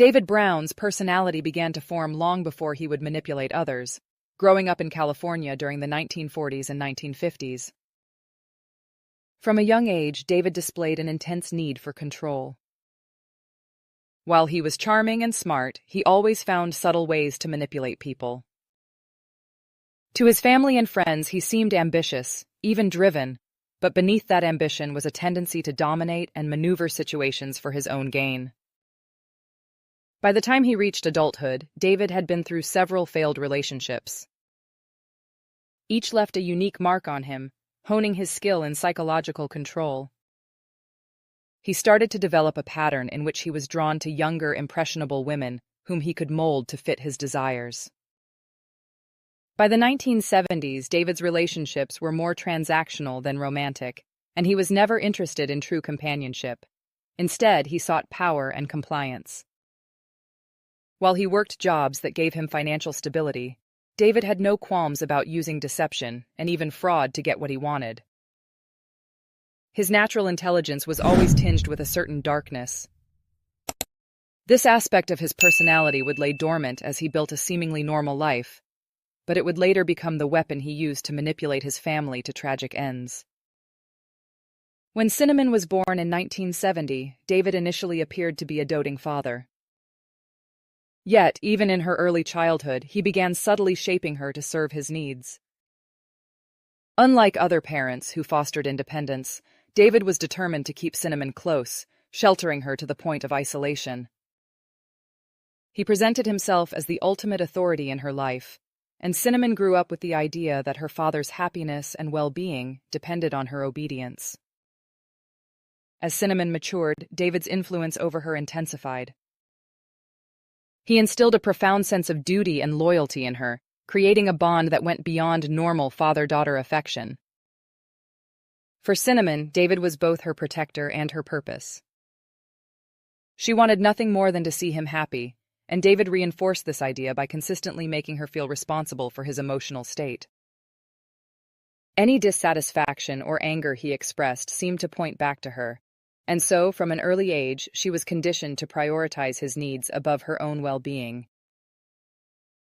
David Brown's personality began to form long before he would manipulate others, growing up in California during the 1940s and 1950s. From a young age, David displayed an intense need for control. While he was charming and smart, he always found subtle ways to manipulate people. To his family and friends, he seemed ambitious, even driven, but beneath that ambition was a tendency to dominate and maneuver situations for his own gain. By the time he reached adulthood, David had been through several failed relationships. Each left a unique mark on him, honing his skill in psychological control. He started to develop a pattern in which he was drawn to younger, impressionable women whom he could mold to fit his desires. By the 1970s, David's relationships were more transactional than romantic, and he was never interested in true companionship. Instead, he sought power and compliance. While he worked jobs that gave him financial stability, David had no qualms about using deception and even fraud to get what he wanted. His natural intelligence was always tinged with a certain darkness. This aspect of his personality would lay dormant as he built a seemingly normal life, but it would later become the weapon he used to manipulate his family to tragic ends. When Cinnamon was born in 1970, David initially appeared to be a doting father. Yet, even in her early childhood, he began subtly shaping her to serve his needs. Unlike other parents who fostered independence, David was determined to keep Cinnamon close, sheltering her to the point of isolation. He presented himself as the ultimate authority in her life, and Cinnamon grew up with the idea that her father's happiness and well-being depended on her obedience. As Cinnamon matured, David's influence over her intensified. He instilled a profound sense of duty and loyalty in her, creating a bond that went beyond normal father-daughter affection. For Cinnamon, David was both her protector and her purpose. She wanted nothing more than to see him happy, and David reinforced this idea by consistently making her feel responsible for his emotional state. Any dissatisfaction or anger he expressed seemed to point back to her, and so, from an early age, she was conditioned to prioritize his needs above her own well-being.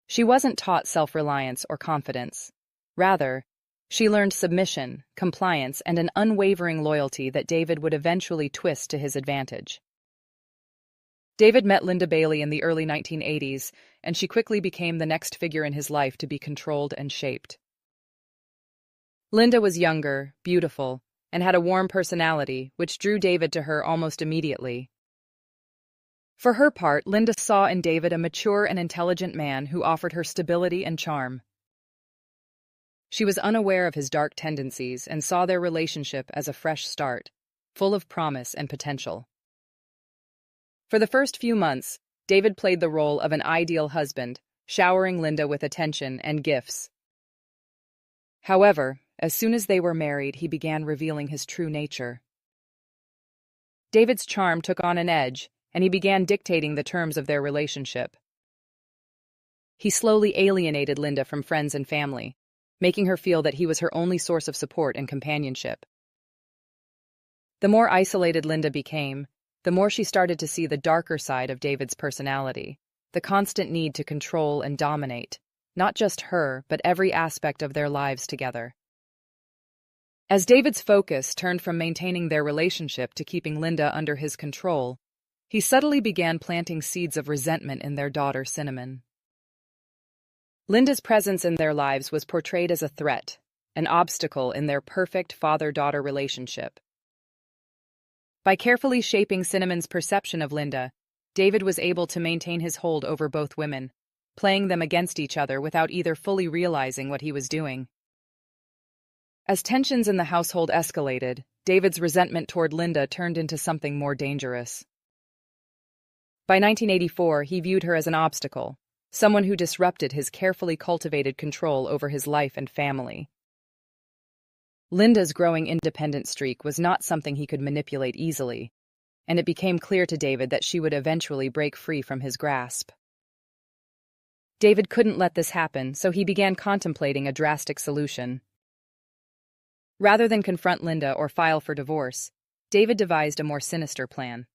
She wasn't taught self-reliance or confidence. Rather, she learned submission, compliance, and an unwavering loyalty that David would eventually twist to his advantage. David met Linda Bailey in the early 1980s, and she quickly became the next figure in his life to be controlled and shaped. Linda was younger, beautiful, and had a warm personality, which drew David to her almost immediately. For her part, Linda saw in David a mature and intelligent man who offered her stability and charm. She was unaware of his dark tendencies and saw their relationship as a fresh start, full of promise and potential. For the first few months, David played the role of an ideal husband, showering Linda with attention and gifts. However, as soon as they were married, he began revealing his true nature. David's charm took on an edge, and he began dictating the terms of their relationship. He slowly alienated Linda from friends and family, making her feel that he was her only source of support and companionship. The more isolated Linda became, the more she started to see the darker side of David's personality, the constant need to control and dominate, not just her, but every aspect of their lives together. As David's focus turned from maintaining their relationship to keeping Linda under his control, he subtly began planting seeds of resentment in their daughter, Cinnamon. Linda's presence in their lives was portrayed as a threat, an obstacle in their perfect father-daughter relationship. By carefully shaping Cinnamon's perception of Linda, David was able to maintain his hold over both women, playing them against each other without either fully realizing what he was doing. As tensions in the household escalated, David's resentment toward Linda turned into something more dangerous. By 1984, he viewed her as an obstacle, someone who disrupted his carefully cultivated control over his life and family. Linda's growing independent streak was not something he could manipulate easily, and it became clear to David that she would eventually break free from his grasp. David couldn't let this happen, so he began contemplating a drastic solution. Rather than confront Linda or file for divorce, David devised a more sinister plan.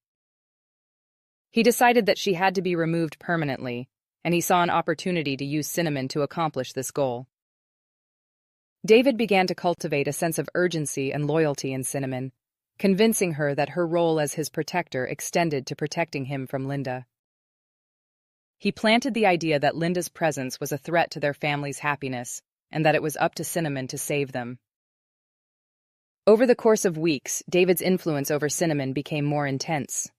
He decided that she had to be removed permanently, and he saw an opportunity to use Cinnamon to accomplish this goal. David began to cultivate a sense of urgency and loyalty in Cinnamon, convincing her that her role as his protector extended to protecting him from Linda. He planted the idea that Linda's presence was a threat to their family's happiness, and that it was up to Cinnamon to save them. Over the course of weeks, David's influence over Cinnamon became more intense.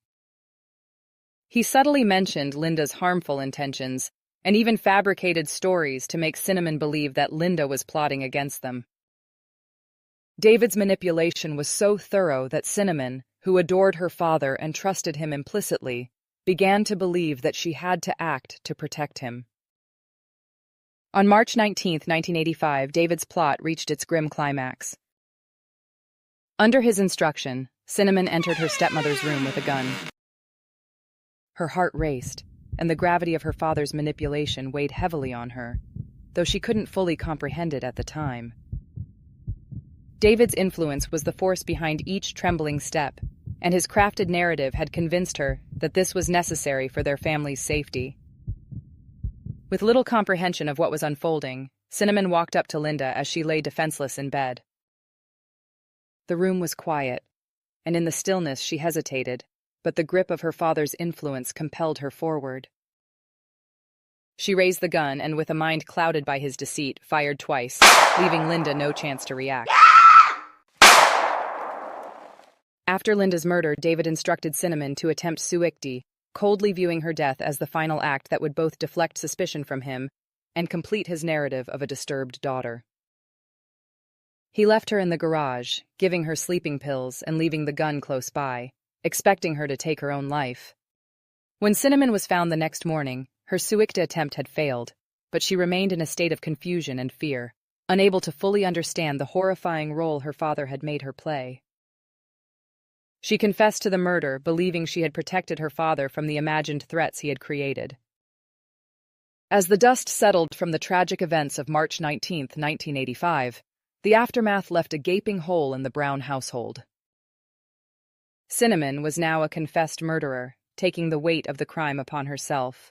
He subtly mentioned Linda's harmful intentions, and even fabricated stories to make Cinnamon believe that Linda was plotting against them. David's manipulation was so thorough that Cinnamon, who adored her father and trusted him implicitly, began to believe that she had to act to protect him. On March 19, 1985, David's plot reached its grim climax. Under his instruction, Cinnamon entered her stepmother's room with a gun. Her heart raced, and the gravity of her father's manipulation weighed heavily on her, though she couldn't fully comprehend it at the time. David's influence was the force behind each trembling step, and his crafted narrative had convinced her that this was necessary for their family's safety. With little comprehension of what was unfolding, Cinnamon walked up to Linda as she lay defenseless in bed. The room was quiet, and in the stillness she hesitated, but the grip of her father's influence compelled her forward. She raised the gun and, with a mind clouded by his deceit, fired twice, leaving Linda no chance to react. After Linda's murder, David instructed Cinnamon to attempt suicide, coldly viewing her death as the final act that would both deflect suspicion from him and complete his narrative of a disturbed daughter. He left her in the garage, giving her sleeping pills and leaving the gun close by, expecting her to take her own life. When Cinnamon was found the next morning, her suicide attempt had failed, but she remained in a state of confusion and fear, unable to fully understand the horrifying role her father had made her play. She confessed to the murder, believing she had protected her father from the imagined threats he had created. As the dust settled from the tragic events of March 19, 1985, the aftermath left a gaping hole in the Brown household. Cinnamon was now a confessed murderer, taking the weight of the crime upon herself.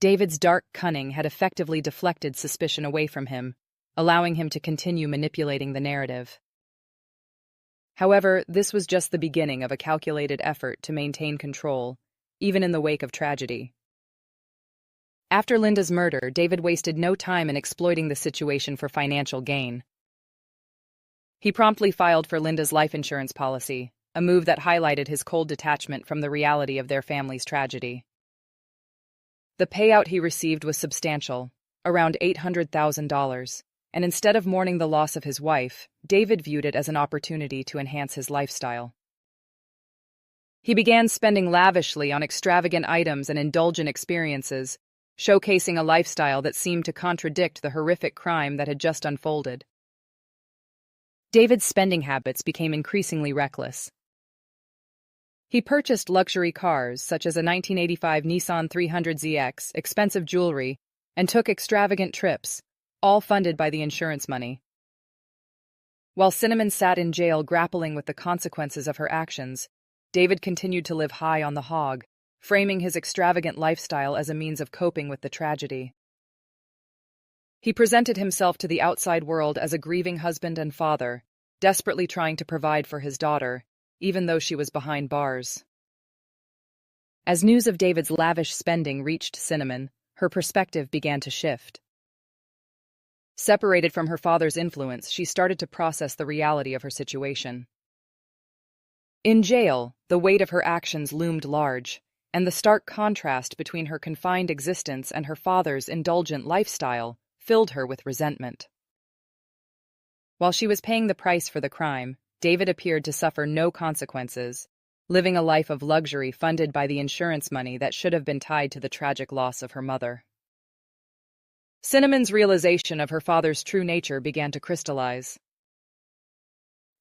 David's dark cunning had effectively deflected suspicion away from him, allowing him to continue manipulating the narrative. However, this was just the beginning of a calculated effort to maintain control, even in the wake of tragedy. After Linda's murder, David wasted no time in exploiting the situation for financial gain. He promptly filed for Linda's life insurance policy, a move that highlighted his cold detachment from the reality of their family's tragedy. The payout he received was substantial, around $800,000, and instead of mourning the loss of his wife, David viewed it as an opportunity to enhance his lifestyle. He began spending lavishly on extravagant items and indulgent experiences, showcasing a lifestyle that seemed to contradict the horrific crime that had just unfolded. David's spending habits became increasingly reckless. He purchased luxury cars, such as a 1985 Nissan 300ZX, expensive jewelry, and took extravagant trips, all funded by the insurance money. While Cinnamon sat in jail grappling with the consequences of her actions, David continued to live high on the hog, framing his extravagant lifestyle as a means of coping with the tragedy. He presented himself to the outside world as a grieving husband and father, desperately trying to provide for his daughter, even though she was behind bars. As news of David's lavish spending reached Cinnamon, her perspective began to shift. Separated from her father's influence, she started to process the reality of her situation. In jail, the weight of her actions loomed large, and the stark contrast between her confined existence and her father's indulgent lifestyle filled her with resentment. While she was paying the price for the crime, David appeared to suffer no consequences, living a life of luxury funded by the insurance money that should have been tied to the tragic loss of her mother. Cinnamon's realization of her father's true nature began to crystallize.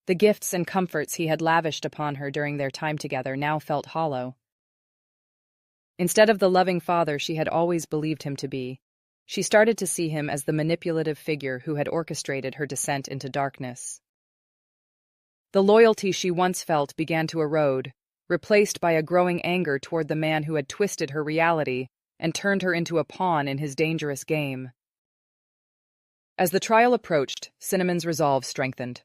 The gifts and comforts he had lavished upon her during their time together now felt hollow. Instead of the loving father she had always believed him to be, she started to see him as the manipulative figure who had orchestrated her descent into darkness. The loyalty she once felt began to erode, replaced by a growing anger toward the man who had twisted her reality and turned her into a pawn in his dangerous game. As the trial approached, Cinnamon's resolve strengthened.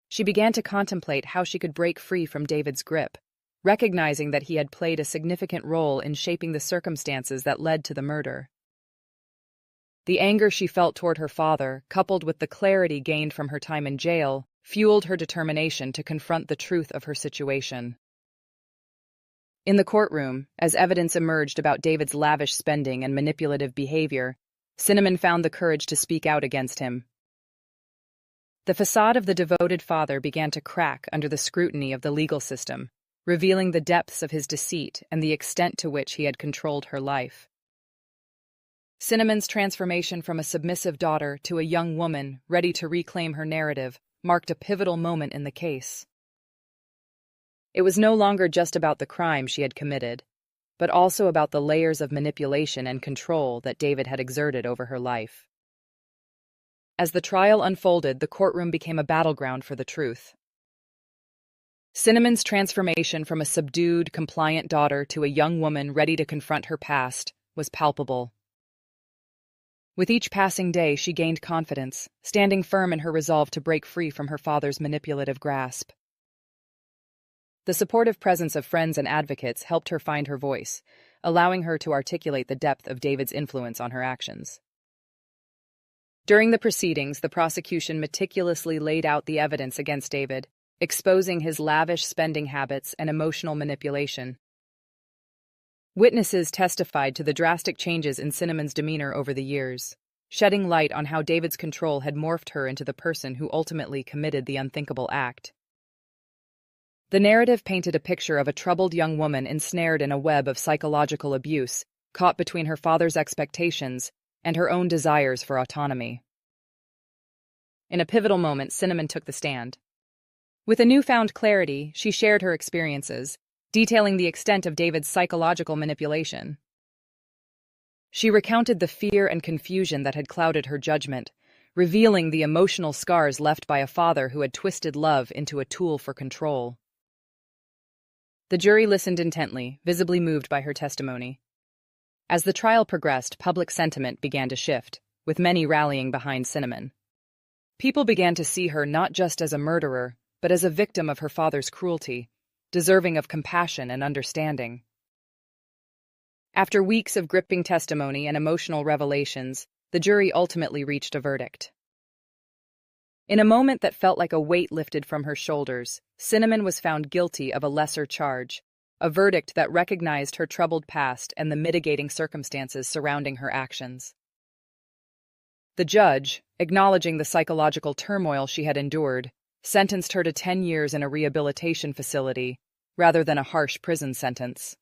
She began to contemplate how she could break free from David's grip, recognizing that he had played a significant role in shaping the circumstances that led to the murder. The anger she felt toward her father, coupled with the clarity gained from her time in jail, fueled her determination to confront the truth of her situation. In the courtroom, as evidence emerged about David's lavish spending and manipulative behavior, Cinnamon found the courage to speak out against him. The facade of the devoted father began to crack under the scrutiny of the legal system, revealing the depths of his deceit and the extent to which he had controlled her life. Cinnamon's transformation from a submissive daughter to a young woman ready to reclaim her narrative marked a pivotal moment in the case. It was no longer just about the crime she had committed, but also about the layers of manipulation and control that David had exerted over her life. As the trial unfolded, the courtroom became a battleground for the truth. Cinnamon's transformation from a subdued, compliant daughter to a young woman ready to confront her past was palpable. With each passing day, she gained confidence, standing firm in her resolve to break free from her father's manipulative grasp. The supportive presence of friends and advocates helped her find her voice, allowing her to articulate the depth of David's influence on her actions. During the proceedings, the prosecution meticulously laid out the evidence against David, exposing his lavish spending habits and emotional manipulation. Witnesses testified to the drastic changes in Cinnamon's demeanor over the years, shedding light on how David's control had morphed her into the person who ultimately committed the unthinkable act. The narrative painted a picture of a troubled young woman ensnared in a web of psychological abuse, caught between her father's expectations and her own desires for autonomy. In a pivotal moment, Cinnamon took the stand. With a newfound clarity, she shared her experiences, detailing the extent of David's psychological manipulation. She recounted the fear and confusion that had clouded her judgment, revealing the emotional scars left by a father who had twisted love into a tool for control. The jury listened intently, visibly moved by her testimony. As the trial progressed, public sentiment began to shift, with many rallying behind Cinnamon. People began to see her not just as a murderer, but as a victim of her father's cruelty, deserving of compassion and understanding. After weeks of gripping testimony and emotional revelations, the jury ultimately reached a verdict. In a moment that felt like a weight lifted from her shoulders, Cinnamon was found guilty of a lesser charge, a verdict that recognized her troubled past and the mitigating circumstances surrounding her actions. The judge, acknowledging the psychological turmoil she had endured, sentenced her to 10 years in a rehabilitation facility, rather than a harsh prison sentence.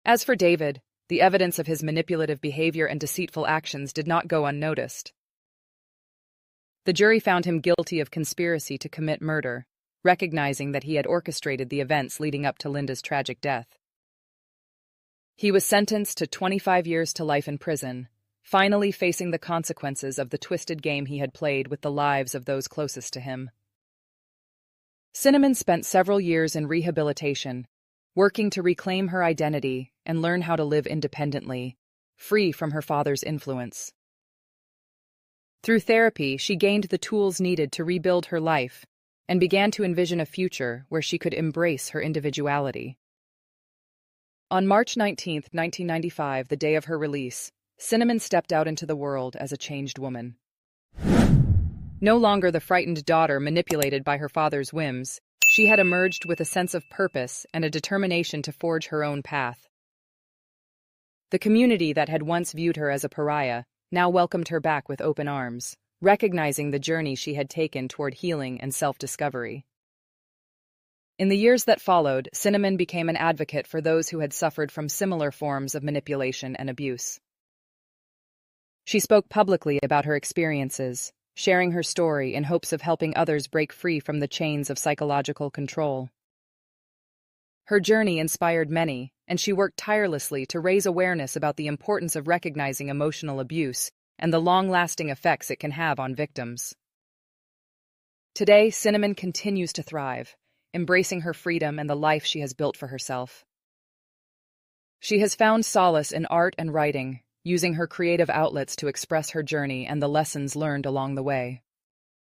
As for David, the evidence of his manipulative behavior and deceitful actions did not go unnoticed. The jury found him guilty of conspiracy to commit murder, recognizing that he had orchestrated the events leading up to Linda's tragic death. He was sentenced to 25 years to life in prison, finally facing the consequences of the twisted game he had played with the lives of those closest to him. Cinnamon spent several years in rehabilitation, working to reclaim her identity and learn how to live independently, free from her father's influence. Through therapy, she gained the tools needed to rebuild her life and began to envision a future where she could embrace her individuality. On March 19, 1995, the day of her release, Cinnamon stepped out into the world as a changed woman. No longer the frightened daughter manipulated by her father's whims, she had emerged with a sense of purpose and a determination to forge her own path. The community that had once viewed her as a pariah now welcomed her back with open arms, recognizing the journey she had taken toward healing and self-discovery. In the years that followed, Cinnamon became an advocate for those who had suffered from similar forms of manipulation and abuse. She spoke publicly about her experiences, sharing her story in hopes of helping others break free from the chains of psychological control. Her journey inspired many, and she worked tirelessly to raise awareness about the importance of recognizing emotional abuse and the long-lasting effects it can have on victims. Today, Cinnamon continues to thrive, embracing her freedom and the life she has built for herself. She has found solace in art and writing, using her creative outlets to express her journey and the lessons learned along the way.